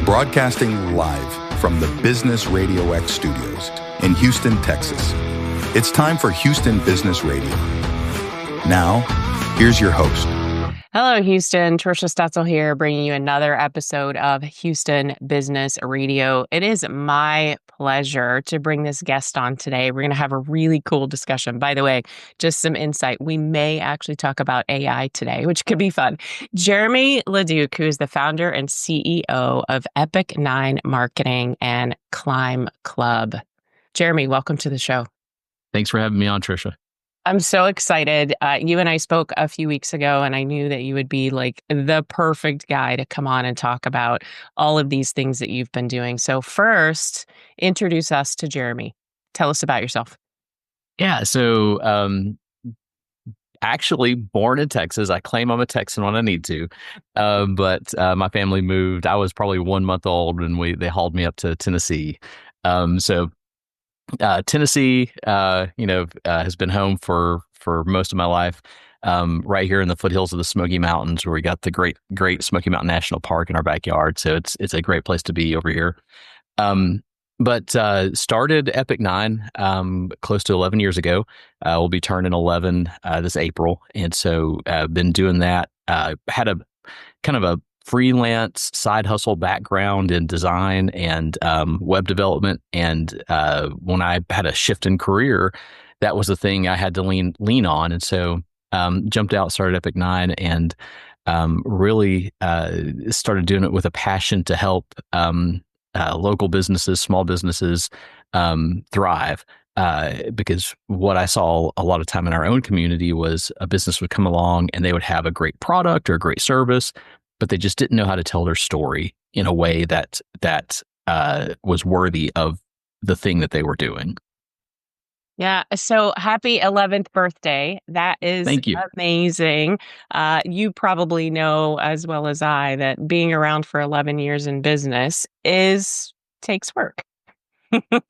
Broadcasting live from the Business RadioX studios in Houston, Texas. It's time for Houston Business Radio. Now, here's your host. Hello, Houston. Trisha Stetzel here, bringing you another episode of Houston Business Radio. It is my pleasure to bring this guest on today. We're going to have a really cool discussion. By the way, just some insight. We may actually talk about AI today, which could be fun. Jeremy LaDuke, who is the founder and CEO of Epic 9 Marketing and Climb Club. Jeremy, welcome to the show. Thanks for having me on, Trisha. I'm so excited. You and I spoke a few weeks ago, and I knew that you would be like the perfect guy to come on and talk about all of these things that you've been doing. So first, introduce us to Jeremy. Tell us about yourself. Yeah, so actually born in Texas. I claim I'm a Texan when I need to, but my family moved. I was probably 1 month old, and they hauled me up to Tennessee. Tennessee, has been home for most of my life. Right here in the foothills of the Smoky Mountains, where we got the great Smoky Mountain National Park in our backyard. So it's a great place to be over here. But started Epic 9 close to 11 years ago. We'll be turning 11 this April, and so been doing that. Had a kind of a freelance side hustle background in design and web development. And when I had a shift in career, that was the thing I had to lean on. And so jumped out, started Epic 9, and really started doing it with a passion to help local businesses, small businesses thrive. Because what I saw a lot of time in our own community was a business would come along and they would have a great product or a great service, but they just didn't know how to tell their story in a way that was worthy of the thing that they were doing. Yeah. So happy 11th birthday. That is Thank you. Amazing. You probably know as well as I that being around for 11 years in business takes work.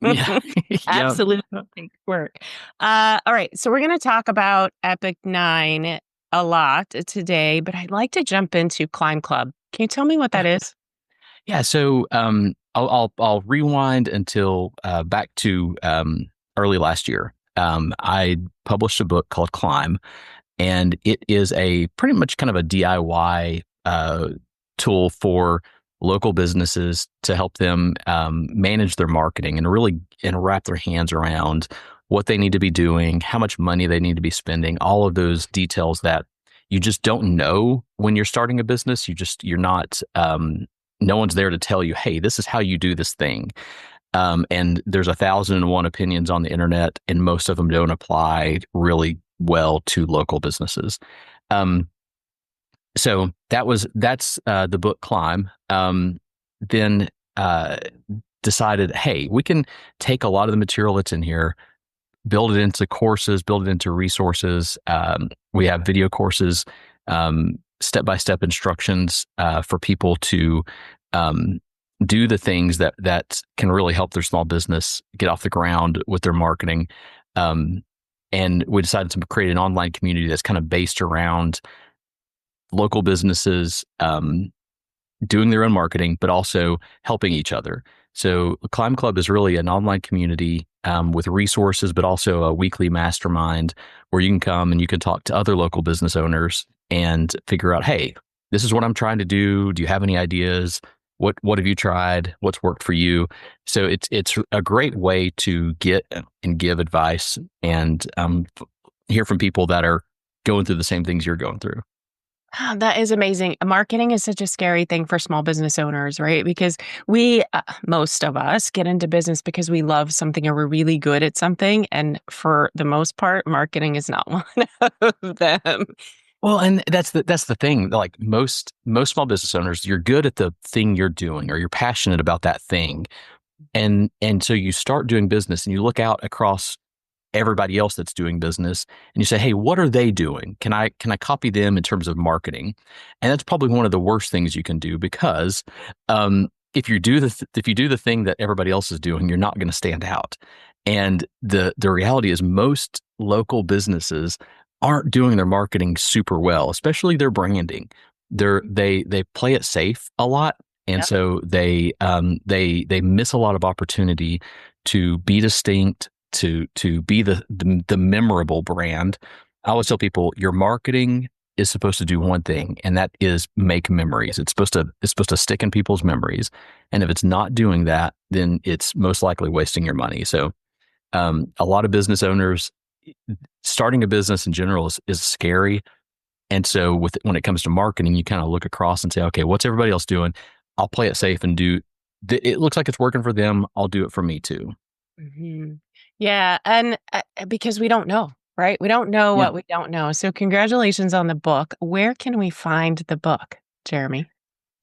Yeah. Absolutely takes work. All right. So we're going to talk about Epic 9 a lot today, but I'd like to jump into Climb Club. Can you tell me what that is? Yeah. So I'll rewind until back to early last year. I published a book called Climb, and it is a pretty much kind of a DIY tool for local businesses to help them manage their marketing and wrap their hands around what they need to be doing, how much money they need to be spending, all of those details that you just don't know when you're starting a business. You're not, no one's there to tell you, hey, this is how you do this thing. And there's 1,001 opinions on the internet, and most of them don't apply really well to local businesses. So that's the book Climb. Then decided, hey, we can take a lot of the material that's in here, build it into courses, build it into resources. We have video courses, step-by-step instructions for people to do the things that can really help their small business get off the ground with their marketing. And we decided to create an online community that's kind of based around local businesses doing their own marketing, but also helping each other. So Climb Club is really an online community with resources, but also a weekly mastermind where you can come and you can talk to other local business owners and figure out, hey, this is what I'm trying to do. Do you have any ideas? What have you tried? What's worked for you? So it's a great way to get and give advice and hear from people that are going through the same things you're going through. Oh, that is amazing. Marketing is such a scary thing for small business owners, right? Because we, most of us, get into business because we love something or we're really good at something. And for the most part, marketing is not one of them. Well, and that's the thing. Like most small business owners, you're good at the thing you're doing, or you're passionate about that thing, and so you start doing business, and you look out across everybody else that's doing business, and you say, hey, what are they doing? Can I copy them in terms of marketing? And that's probably one of the worst things you can do, because if you do the thing that everybody else is doing, you're not going to stand out. And the reality is most local businesses aren't doing their marketing super well, especially their branding. They play it safe a lot, And so they miss a lot of opportunity to be distinct, to be the memorable brand. I always tell people your marketing is supposed to do one thing, and that is make memories. It's supposed to stick in people's memories. And if it's not doing that, then it's most likely wasting your money. So a lot of business owners, starting a business in general is scary. And so when it comes to marketing, you kind of look across and say, okay, what's everybody else doing? I'll play it safe and it looks like it's working for them. I'll do it for me too. Mhm. Yeah, and because we don't know, right? We don't know Yeah. what we don't know. So congratulations on the book. Where can we find the book, Jeremy?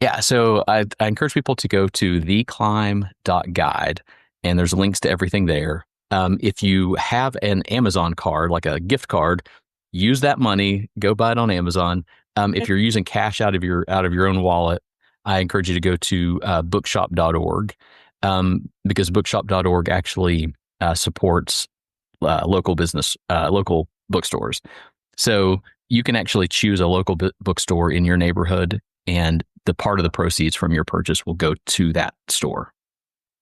Yeah. So I encourage people to go to theclimb.guide, and there's links to everything there. If you have an Amazon card, like a gift card, use that money, go buy it on Amazon. If you're using cash out of your own wallet, I encourage you to go to bookshop.org, because bookshop.org actually supports local bookstores. So you can actually choose a local bookstore in your neighborhood, and the part of the proceeds from your purchase will go to that store.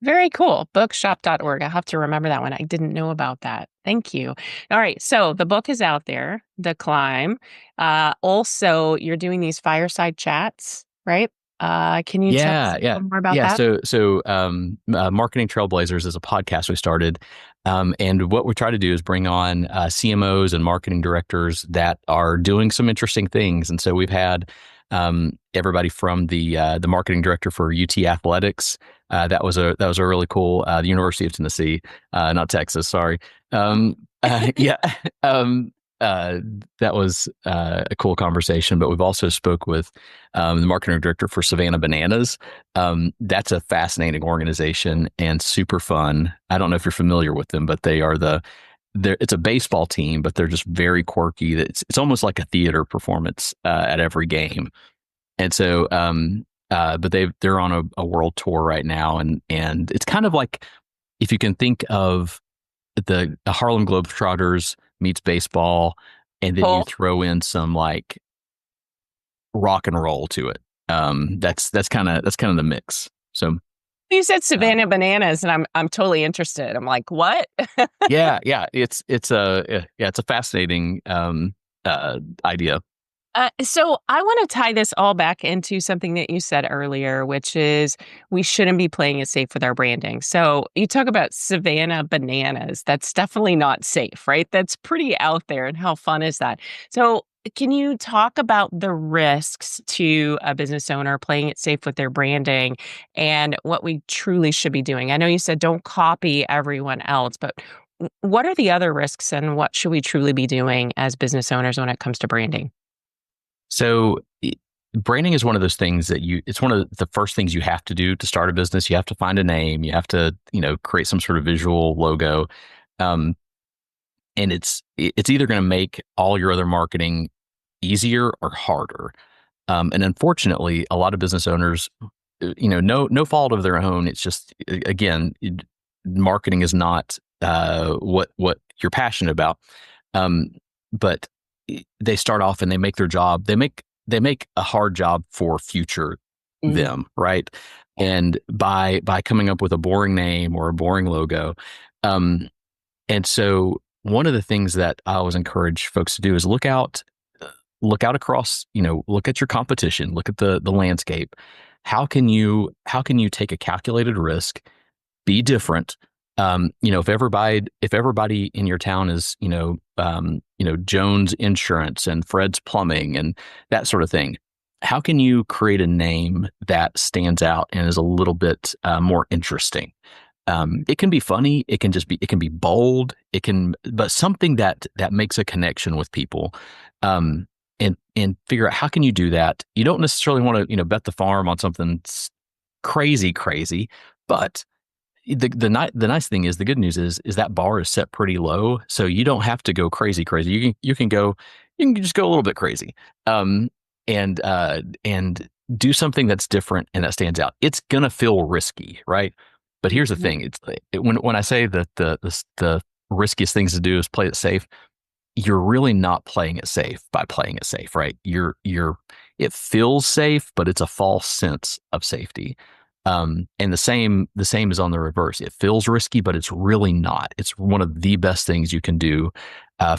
Very cool. Bookshop.org. I'll have to remember that one. I didn't know about that. Thank you. All right. So the book is out there, The Climb. Also, you're doing these fireside chats, right? Can you tell us Yeah, a yeah, little more about yeah. that? So, Marketing Trailblazers is a podcast we started, and what we try to do is bring on CMOs and marketing directors that are doing some interesting things. And so we've had everybody from the marketing director for UT Athletics. That was a really cool, the University of Tennessee, not Texas. Sorry. Yeah. Um, that was a cool conversation. But we've also spoke with the marketing director for Savannah Bananas. That's a fascinating organization and super fun. I don't know if you're familiar with them, but it's a baseball team, but they're just very quirky. It's almost like a theater performance at every game. And so, but they're on a world tour right now, and it's kind of like if you can think of the Harlem Globetrotters meets baseball, and then you Cool. throw in some like rock and roll to it. That's kind of the mix. So You said Savannah Bananas, and I'm totally interested. I'm like, what? yeah, it's a fascinating idea. So I want to tie this all back into something that you said earlier, which is we shouldn't be playing it safe with our branding. So you talk about Savannah Bananas. That's definitely not safe, right? That's pretty out there. And how fun is that? So can you talk about the risks to a business owner playing it safe with their branding and what we truly should be doing? I know you said don't copy everyone else, but what are the other risks and what should we truly be doing as business owners when it comes to branding? So branding is one of those things that it's one of the first things you have to do to start a business. You have to find a name, you have to, create some sort of visual logo. And it's either going to make all your other marketing easier or harder. And unfortunately, a lot of business owners, no fault of their own. It's just, again, marketing is not what you're passionate about. But they start off and they make their job. They make a hard job for future them, right? And by coming up with a boring name or a boring logo, and so one of the things that I always encourage folks to do is look out across, look at your competition, look at the landscape. How can you take a calculated risk, be different? If everybody in your town is, Jones Insurance and Fred's Plumbing and that sort of thing, how can you create a name that stands out and is a little bit more interesting? It can be funny. It can be bold. But something that makes a connection with people, and figure out how can you do that. You don't necessarily want to, bet the farm on something crazy, but the nice thing is, the good news is that bar is set pretty low, so you don't have to go crazy. You can just go a little bit crazy, and do something that's different and that stands out. It's gonna feel risky, right? But here's the thing: when I say that the riskiest things to do is play it safe, you're really not playing it safe by playing it safe, right? It feels safe, but it's a false sense of safety. And the same is on the reverse. It feels risky, but it's really not. It's one of the best things you can do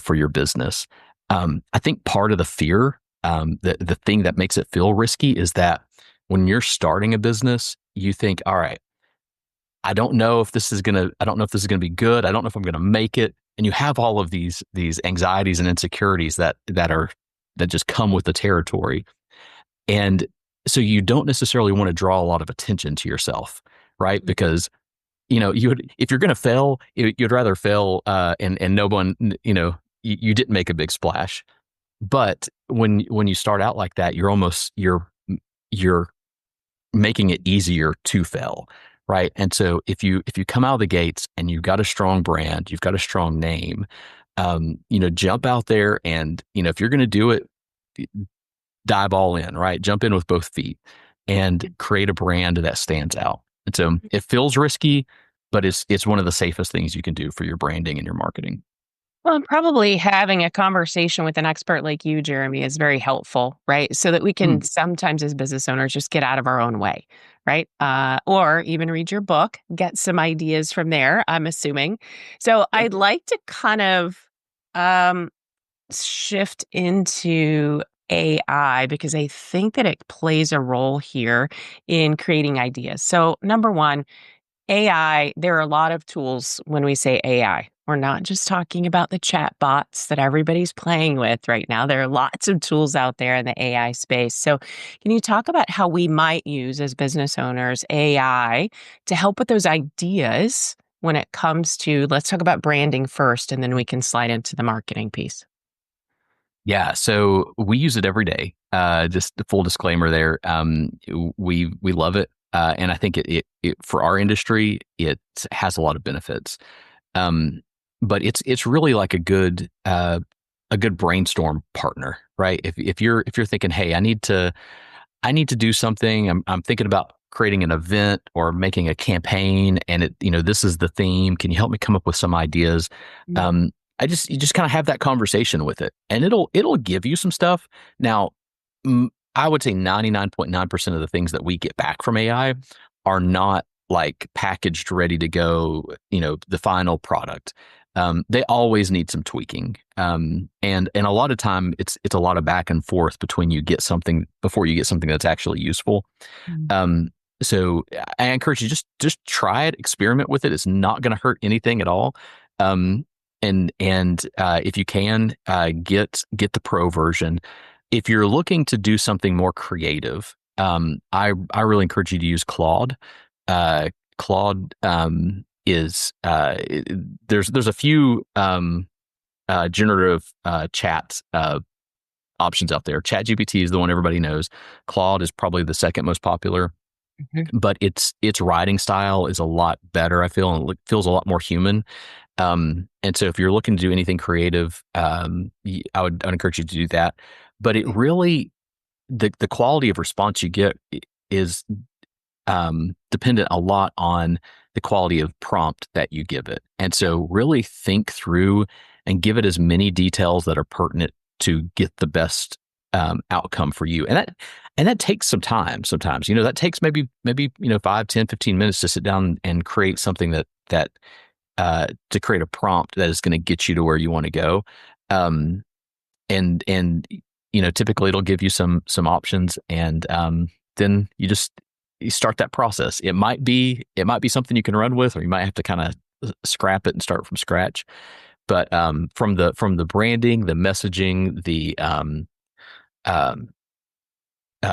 for your business. I think part of the fear, the thing that makes it feel risky, is that when you're starting a business, you think, all right, I don't know if this is gonna be good. I don't know if I'm gonna make it. And you have all of these anxieties and insecurities that just come with the territory. And so you don't necessarily want to draw a lot of attention to yourself, right? Because if you're going to fail, you'd rather fail and no one, you didn't make a big splash. But when you start out like that, you're making it easier to fail, right? And so if you come out of the gates and you've got a strong brand, you've got a strong name, jump out there and if you're going to do it, dive all in, right? Jump in with both feet and create a brand that stands out. And so it feels risky, but it's one of the safest things you can do for your branding and your marketing. Well, and probably having a conversation with an expert like you, Jeremy, is very helpful, right? So that we can sometimes, as business owners, just get out of our own way, right? Or even read your book, get some ideas from there, I'm assuming. So I'd like to kind of shift into AI because I think that it plays a role here in creating ideas. So, number one, AI, there are a lot of tools when we say AI. We're not just talking about the chat bots that everybody's playing with right now. There are lots of tools out there in the AI space. So, can you talk about how we might use as business owners AI to help with those ideas when it comes to, let's talk about branding first, and then we can slide into the marketing piece? Yeah, so we use it every day. Just a full disclaimer there. We love it, and I think it for our industry it has a lot of benefits. But it's really like a good brainstorm partner, right? If you're thinking, hey, I need to do something. I'm thinking about creating an event or making a campaign, and this is the theme. Can you help me come up with some ideas? You just kind of have that conversation with it, and it'll give you some stuff. Now, I would say 99.9% of the things that we get back from AI are not like packaged, ready to go. The final product. They always need some tweaking, and a lot of time it's a lot of back and forth between you get something before you get something that's actually useful. So I encourage you just try it, experiment with it. It's not going to hurt anything at all. And if you can get the pro version. If you're looking to do something more creative, I really encourage you to use Claude. Claude is there's a few generative chat options out there. ChatGPT is the one everybody knows. Claude is probably the second most popular. But its writing style is a lot better, I feel, and it feels a lot more human. And so if you're looking to do anything creative, I would encourage you to do that. But it really, the quality of response you get is dependent a lot on the quality of prompt that you give it. And so really think through and give it as many details that are pertinent to get the best outcome for you. And that takes some time sometimes. That takes maybe 5, 10, 15 minutes to sit down and create something that to create a prompt that is going to get you to where you want to go. And typically it'll give you some options, and then you start that process. It might be something you can run with, or you might have to kind of scrap it and start from scratch. But from the branding, the messaging, the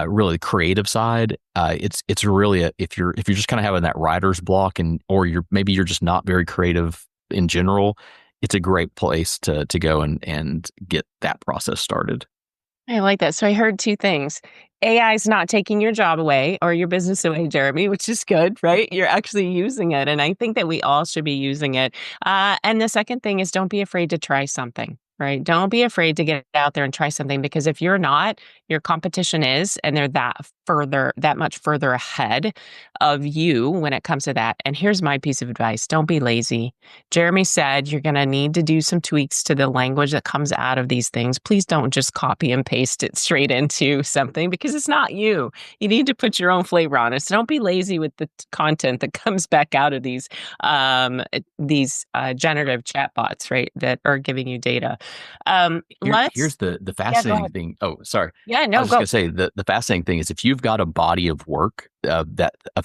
really creative side, it's really if you're just kind of having that writer's block, or you're just not very creative in general, it's a great place to go and get that process started. I like that. So I heard two things. AI is not taking your job away or your business away, Jeremy, which is good, right? You're actually using it. And I think that we all should be using it. And the second thing is don't be afraid to try something, right? Don't be afraid to get out there and try something, because if you're not, your competition is, and they're that much further ahead of you when it comes to that. And here's my piece of advice. Don't be lazy. Jeremy said you're going to need to do some tweaks to the language that comes out of these things. Please don't just copy and paste it straight into something, because it's not you. You need to put your own flavor on it. So don't be lazy with the content that comes back out of these generative chatbots, right, that are giving you data. Here's the Yeah, go fascinating ahead. thing. Oh, sorry. Yeah, I no, was just go. gonna say the fascinating thing is, if you've got a body of work of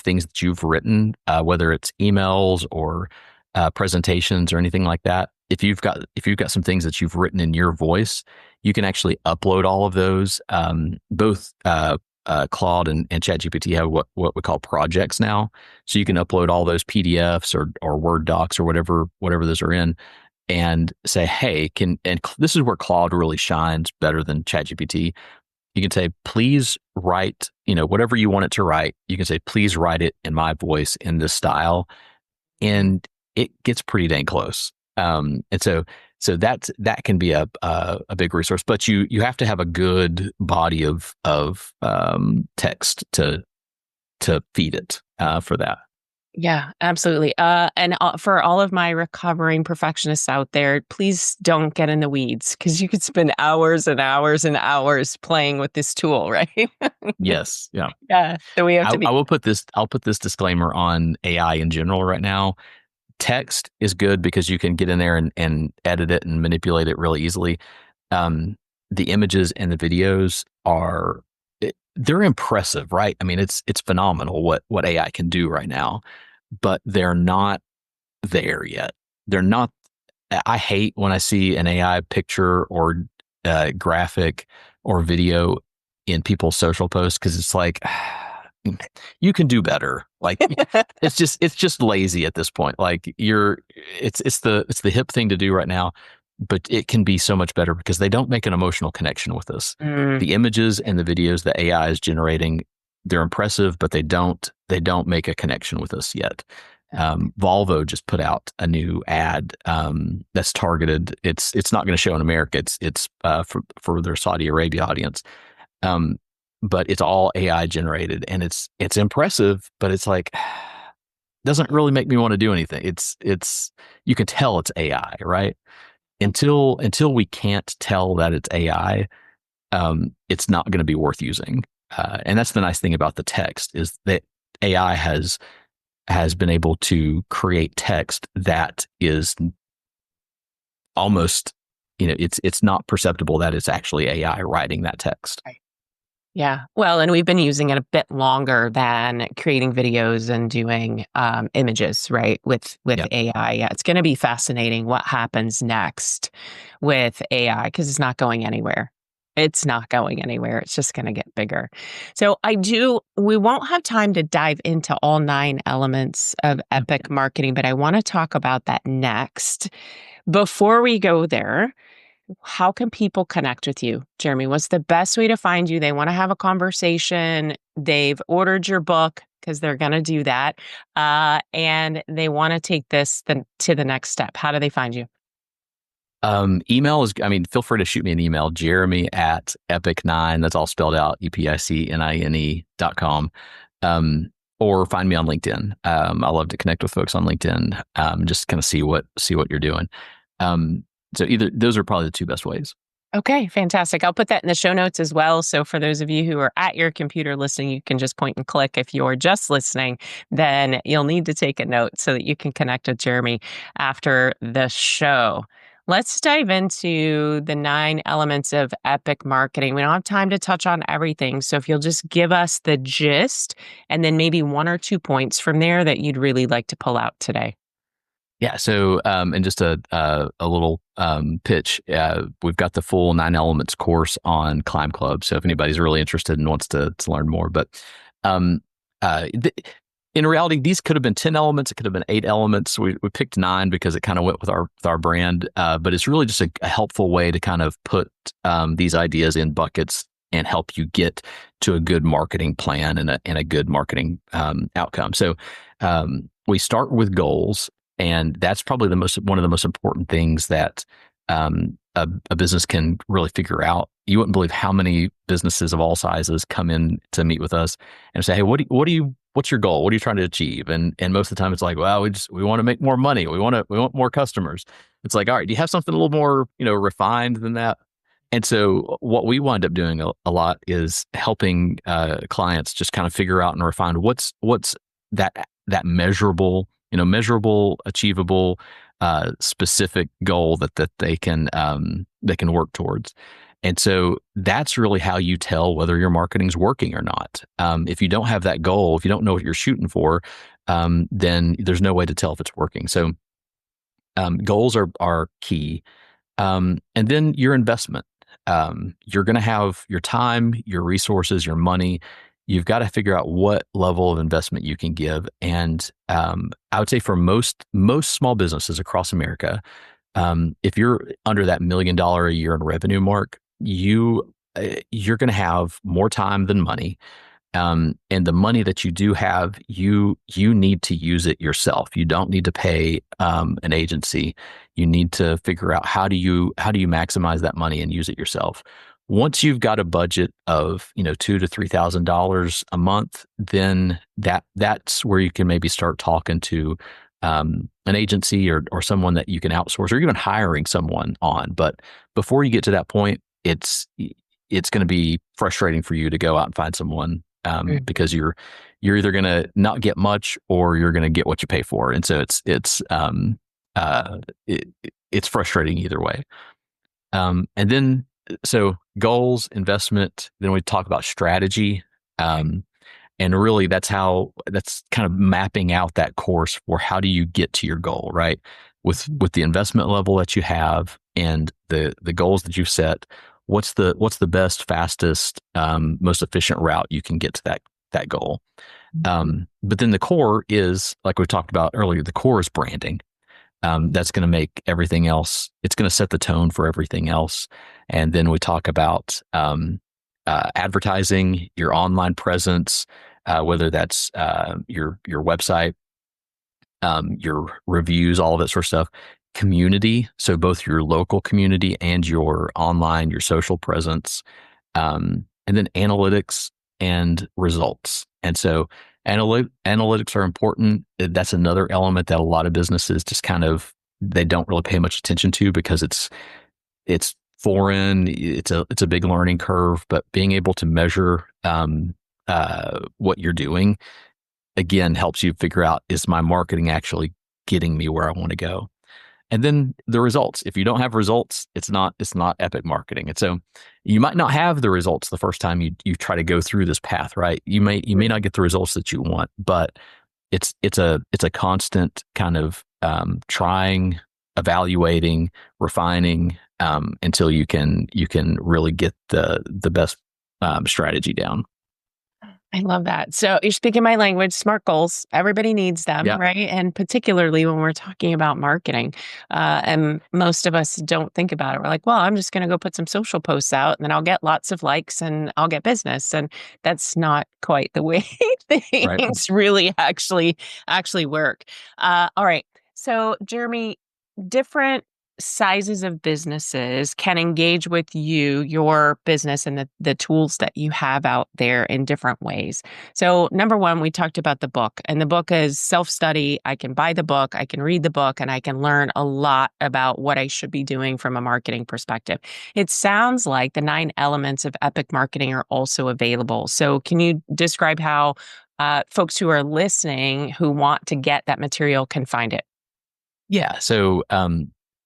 things that you've written, whether it's emails or presentations or anything like that, if you've got some things that you've written in your voice, you can actually upload all of those. Both Claude and ChatGPT have what we call projects now, so you can upload all those PDFs or Word docs or whatever those are in, and say, hey, this is where Claude really shines better than ChatGPT. You can say, please write, whatever you want it to write. You can say, please write it in my voice in this style, and it gets pretty dang close. And so that can be a big resource, but you have to have a good body of text to feed it for that. Yeah, absolutely. And for all of my recovering perfectionists out there, please don't get in the weeds, because you could spend hours and hours and hours playing with this tool, right? Yes. Yeah. Yeah. So we have to be. I'll put this disclaimer on AI in general right now. Text is good because you can get in there and edit it and manipulate it really easily. The images and the videos they're impressive, right? I mean, it's phenomenal what AI can do right now, but they're not there yet. They're not. I hate when I see an AI picture or graphic or video in people's social posts, because it's like, you can do better. Like, it's just lazy at this point. Like, it's the hip thing to do right now, but it can be so much better because they don't make an emotional connection with us. The images and the videos that AI is generating, they're impressive, but they don't make a connection with us yet. Volvo just put out a new ad that's targeted. It's not going to show in America. It's for their Saudi Arabia audience. But it's all AI generated, and it's impressive, but it's like, doesn't really make me want to do anything. It's you can tell it's AI, right? Until we can't tell that it's AI, it's not going to be worth using. And that's the nice thing about the text, is that AI has been able to create text that is almost, it's not perceptible that it's actually AI writing that text. Right. Yeah. Well, and we've been using it a bit longer than creating videos and doing images, right? With AI. Yeah. It's going to be fascinating what happens next with AI, because it's not going anywhere. It's not going anywhere. It's just going to get bigger. So we won't have time to dive into all 9 elements of epic marketing, but I want to talk about that next. Before we go there, how can people connect with you, Jeremy? What's the best way to find you? They want to have a conversation. They've ordered your book, because they're going to do that. And they want to take this to the next step. How do they find you? Email is, feel free to shoot me an email, Jeremy@epic9, that's all spelled out, EPICNINE.com. Or find me on LinkedIn. I love to connect with folks on LinkedIn, just kind of see what you're doing. So those are probably the 2 best ways. Okay, fantastic. I'll put that in the show notes as well. So for those of you who are at your computer listening, you can just point and click. If you're just listening, then you'll need to take a note so that you can connect with Jeremy after the show. Let's dive into the 9 elements of epic marketing. We don't have time to touch on everything. So if you'll just give us the gist, and then maybe 1 or 2 points from there that you'd really like to pull out today. Yeah. So, and just a little pitch, we've got the full 9 elements course on Climb Club. So if anybody's really interested and wants to learn more, but in reality, these could have been 10 elements. It could have been 8 elements. We picked 9 because it kind of went with our brand. But it's really just a helpful way to kind of put these ideas in buckets and help you get to a good marketing plan and a good marketing outcome. So we start with goals. And that's probably one of the most important things that a business can really figure out. You wouldn't believe how many businesses of all sizes come in to meet with us and say, "Hey, what's your goal? What are you trying to achieve?" And most of the time, it's like, "Well, we want to make more money. We want more customers." It's like, all right, do you have something a little more refined than that? And so what we wind up doing a lot is helping clients just kind of figure out and refine what's that measurable, achievable, specific goal that they can work towards. And so that's really how you tell whether your marketing's working or not. If you don't have that goal, if you don't know what you're shooting for, then there's no way to tell if it's working. So goals are key. And then your investment. You're going to have your time, your resources, your money. You've got to figure out what level of investment you can give. And I would say for most small businesses across America, if you're under that $1 million a year in revenue mark, you're going to have more time than money. And the money that you do have, you need to use it yourself. You don't need to pay an agency. You need to figure out how do you maximize that money and use it yourself. Once you've got a budget of $2,000 to $3,000 a month, then that's where you can maybe start talking to an agency or someone that you can outsource, or even hiring someone on. But before you get to that point, it's going to be frustrating for you to go out and find someone. Because you're either going to not get much or you're going to get what you pay for, and so it's frustrating either way. And then so goals, investment. Then we talk about strategy, and really that's kind of mapping out that course for how do you get to your goal, right? With the investment level that you have and the goals that you've set. What's the best, fastest, most efficient route you can get to that goal? But then the core is, like we talked about earlier, the core is branding. That's going to make everything else. It's going to set the tone for everything else. And then we talk about advertising, your online presence, whether that's your website, your reviews, all of that sort of stuff. Community, so both your local community and your online, your social presence, and then analytics and results. And so analytics are important. That's another element that a lot of businesses just they don't really pay much attention to because it's foreign. It's a big learning curve, but being able to measure what you're doing again helps you figure out, is my marketing actually getting me where I want to go? And then the results. If you don't have results, it's not epic marketing. And so you might not have the results the first time you try to go through this path, right? You may not get the results that you want, but it's a constant kind of trying, evaluating, refining until you can really get the best strategy down. I love that. So you're speaking my language, SMART goals. Everybody needs them, right? And particularly when we're talking about marketing. And most of us don't think about it. We're like, well, I'm just going to go put some social posts out and then I'll get lots of likes and I'll get business. And that's not quite the way things really actually work. All right. So Jeremy, different sizes of businesses can engage with your business, and the tools that you have out there in different ways. So number one, we talked about the book, and the book is self-study. I can buy the book, I can read the book, and I can learn a lot about what I should be doing from a marketing perspective. It sounds like the 9 elements of epic marketing are also available. So can you describe how folks who are listening who want to get that material can find it? Yeah. So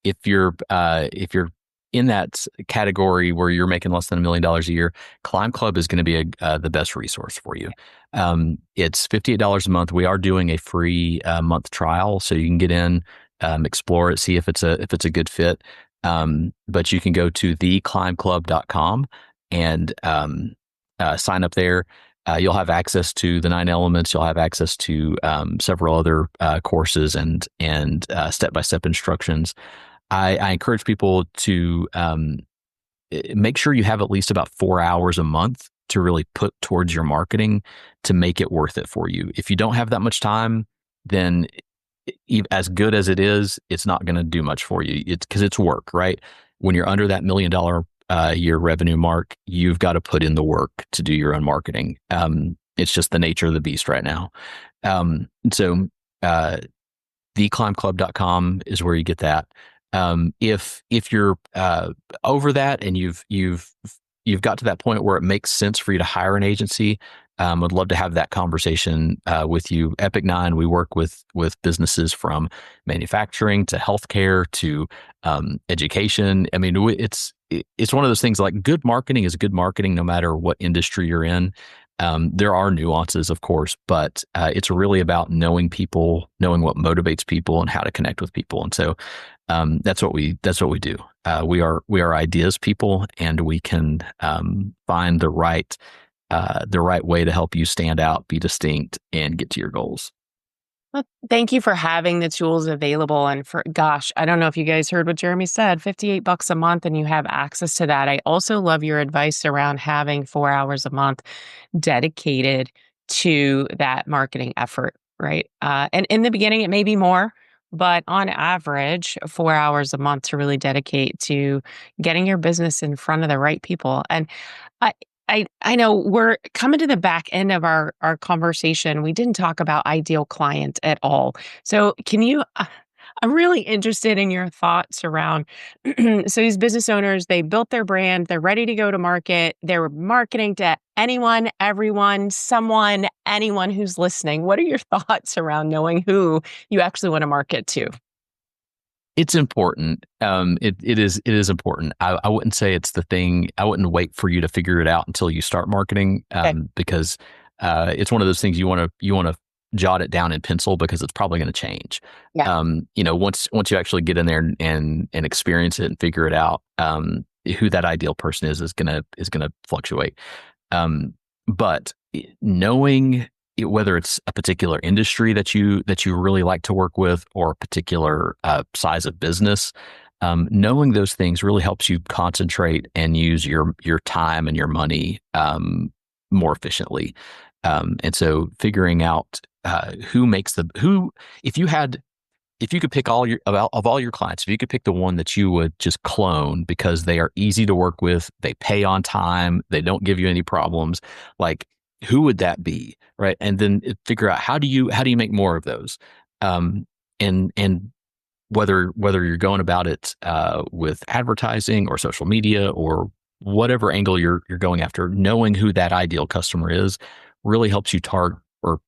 if you're in that category where you're making less than $1 million a year, Climb Club is going to be the best resource for you. It's $58 a month. We are doing a free month trial, so you can get in, explore it, see if it's a good fit. But you can go to theclimbclub.com and sign up there. You'll have access to the 9 elements. You'll have access to several other courses and step-by-step instructions. I encourage people to make sure you have at least about 4 hours a month to really put towards your marketing to make it worth it for you. If you don't have that much time, then as good as it is, it's not going to do much for you. It's because it's work, right? when you're under that $1 million year revenue mark, you've got to put in the work to do your own marketing. It's just the nature of the beast right now. So theclimbclub.com is where you get that. If you're over that and you've got to that point where it makes sense for you to hire an agency, I'd love to have that conversation with you. Epic9, we work with businesses from manufacturing to healthcare to education. I mean, it's one of those things, like good marketing is good marketing no matter what industry you're in. There are nuances, of course, but it's really about knowing people, knowing what motivates people, and how to connect with people. And so that's what we do. We are ideas people, and we can find the right way to help you stand out, be distinct, and get to your goals. Well, thank you for having the tools available. And gosh, I don't know if you guys heard what Jeremy said, $58 a month, and you have access to that. I also love your advice around having 4 hours a month dedicated to that marketing effort, right? And in the beginning, it may be more, but on average, 4 hours a month to really dedicate to getting your business in front of the right people. And I know we're coming to the back end of our conversation. We didn't talk about ideal client at all. So can you, I'm really interested in your thoughts around, so these business owners, they built their brand, they're ready to go to market, they're marketing to anyone, everyone, someone, anyone who's listening. What are your thoughts around knowing who you actually want to market to? It's important. It is important. I wouldn't say it's the thing. I wouldn't wait for you to figure it out until you start marketing, because it's one of those things you want to jot it down in pencil, because it's probably going to change. Yeah. Once you actually get in there and experience it and figure it out, who that ideal person is gonna fluctuate. But knowing whether it's a particular industry that you really like to work with, or a particular size of business, knowing those things really helps you concentrate and use your time and your money more efficiently. And so figuring out if you could pick all your clients, if you could pick the one that you would just clone because they are easy to work with, they pay on time, they don't give you any problems, like, who would that be, right? And then figure out how do you make more of those, and whether you're going about it with advertising or social media or whatever angle you're going after. Knowing who that ideal customer is really helps you target or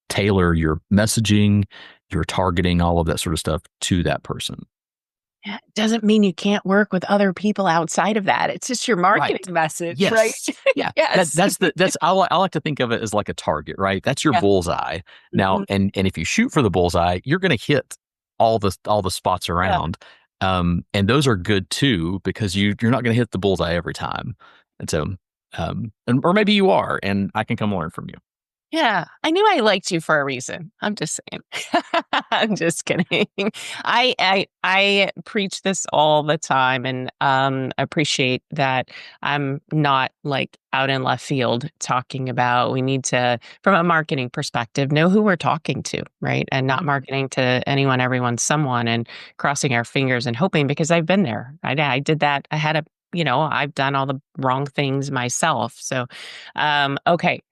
tailor your messaging, your targeting, all of that sort of stuff to that person. Yeah, it doesn't mean you can't work with other people outside of that. It's just your marketing message, yes. right? Yeah. Yes. I like to think of it as like a target, right? That's your bullseye. Now, and if you shoot for the bullseye, you're going to hit all the spots around. And those are good too, because you're not going to hit the bullseye every time. And so, or maybe you are, and I can come learn from you. Yeah, I knew I liked you for a reason. I'm just saying. I'm just kidding. I preach this all the time, and appreciate that I'm not like out in left field talking about we need to, from a marketing perspective, know who we're talking to, right? And not marketing to anyone, everyone, someone, and crossing our fingers and hoping, because I've been there. I did that. I've done all the wrong things myself. So, okay.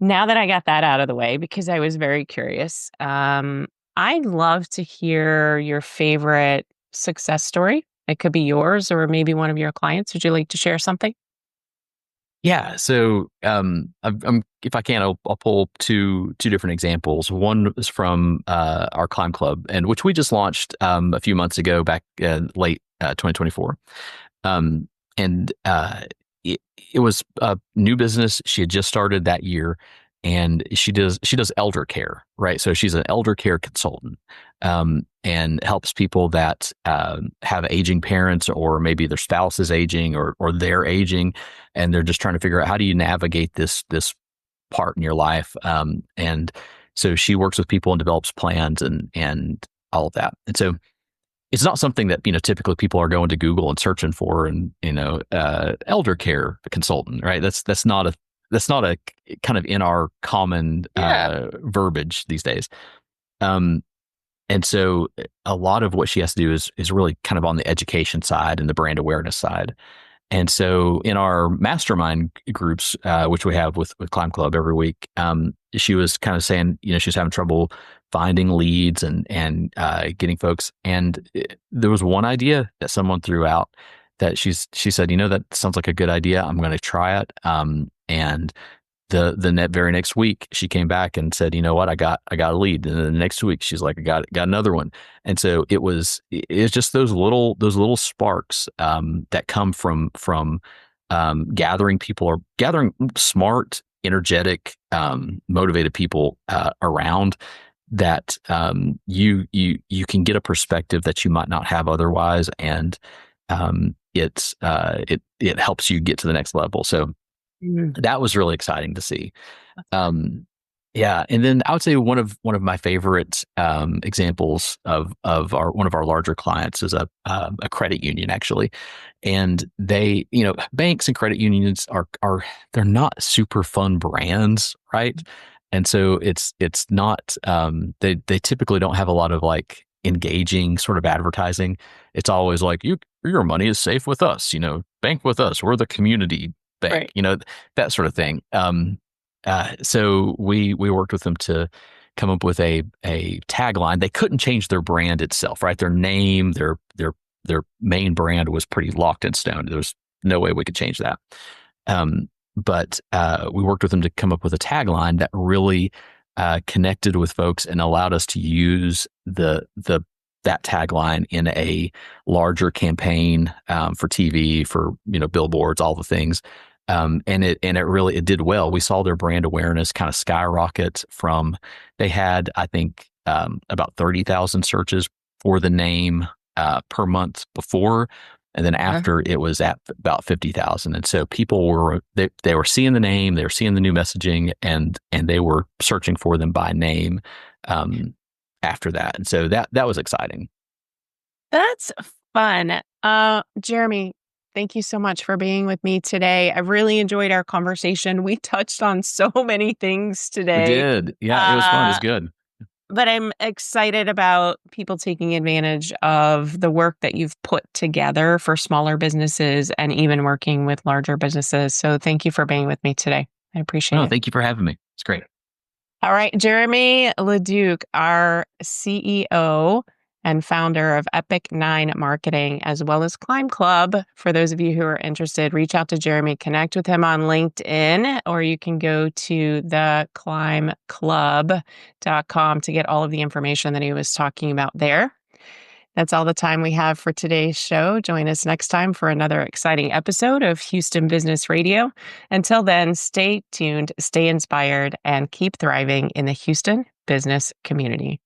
Now that I got that out of the way, because I was very curious, I'd love to hear your favorite success story. It could be yours or maybe one of your clients. Would you like to share something? Yeah. So, if I can, I'll pull two different examples. One is from our Climb Club, and which we just launched a few months ago, back late 2024. And it was a new business. She had just started that year, and she does elder care, right? So she's an elder care consultant, and helps people that have aging parents, or maybe their spouse is aging, or they're aging, and they're just trying to figure out, how do you navigate this part in your life? And so she works with people and develops plans and all of that. And so it's not something that, typically people are going to Google and searching for, and, elder care consultant, right? That's not a kind of in our common verbiage these days. And so a lot of what she has to do is really kind of on the education side and the brand awareness side. And so in our mastermind groups, which we have with Climb Club every week, she was kind of saying, she was having trouble finding leads and getting folks. And there was one idea that someone threw out that she said, that sounds like a good idea. I'm going to try it. And the very next week she came back and said, you know what, I got a lead. And then the next week she's like, I got another one. And so it's just those little sparks that come from gathering people, or gathering smart, energetic, motivated people around that you can get a perspective that you might not have otherwise, and it helps you get to the next level. So that was really exciting to see. Yeah, and then I would say one of my favorite examples of one of our larger clients is a credit union, actually, and they, banks and credit unions are they're not super fun brands, right? And so it's not they typically don't have a lot of like engaging sort of advertising. It's always like, your money is safe with us, bank with us, we're the community bank, Right. That sort of thing. So we worked with them to come up with a tagline. They couldn't change their brand itself, right? Their name, their main brand was pretty locked in stone. There was no way we could change that. But we worked with them to come up with a tagline that really connected with folks and allowed us to use that tagline in a larger campaign for TV, for billboards, all the things. And it did well. We saw their brand awareness kind of skyrocket from, they had, I think, about 30,000 searches for the name per month before. And then after, it was at about 50,000. And so people were seeing the name, they were seeing the new messaging, and they were searching for them by name after that. And so that was exciting. That's fun. Jeremy, thank you so much for being with me today. I really enjoyed our conversation. We touched on so many things today. We did. Yeah, it was fun. It was good. But I'm excited about people taking advantage of the work that you've put together for smaller businesses and even working with larger businesses. So thank you for being with me today. I appreciate it. Thank you for having me. It's great. All right, Jeremy LaDuke, our CEO and founder of Epic 9 Marketing, as well as Climb Club. For those of you who are interested, reach out to Jeremy, connect with him on LinkedIn, or you can go to theclimbclub.com to get all of the information that he was talking about there. That's all the time we have for today's show. Join us next time for another exciting episode of Houston Business Radio. Until then, stay tuned, stay inspired, and keep thriving in the Houston business community.